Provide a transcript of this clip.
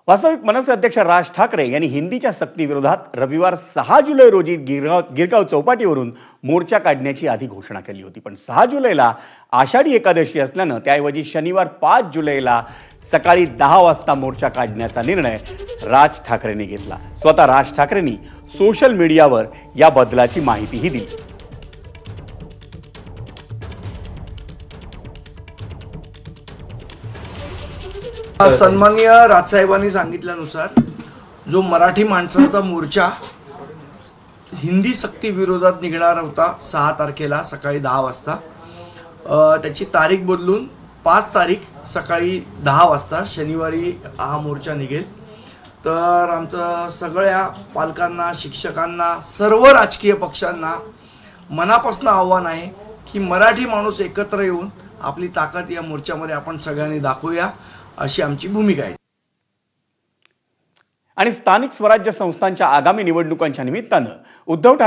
वास्तविक मनसे अध्यक्ष राज ठाकरे यांनी हिंदीच्या सक्तीविरोधात रविवार 6 जुलै रोजी गिरगाव चौपाटीवरून मोर्चा काढण्याची आधी घोषणा केली होती. पण 6 जुलैला आषाढी एकादशी असल्यानं त्याऐवजी शनिवार 5 जुलैला सकाळी 10 वाजता मोर्चा काढण्याचा निर्णय राज ठाकरेंनी घेतला. स्वतः राज ठाकरेंनी सोशल मीडियावर या बदलाची माहितीही दिली. सन्माननीय राजसाहेबांनी सांगितल्यानुसार जो मराठी माणसांचा मोर्चा हिंदी सक्ती विरोधात निघणार होता 6 तारखेला सकाळी 10 वाजता, त्याची तारीख बदलून 5 तारीख सकाळी 10 वाजता शनिवारी हा मोर्चा निघेल. तर आमचं सगळ्या पालकांना, शिक्षकांना, सर्व राजकीय पक्षांना मनापासून आव्हान आहे की मराठी माणूस एकत्र येऊन आपली ताकद या मोर्चामध्ये आपण सगळ्यांनी दाखवूया, अशी आमची भूमिका आहे. आणि स्थानिक स्वराज्य संस्थांच्या आगामी निवडणुकांच्या निमित्तानं उद्धव ठाकरे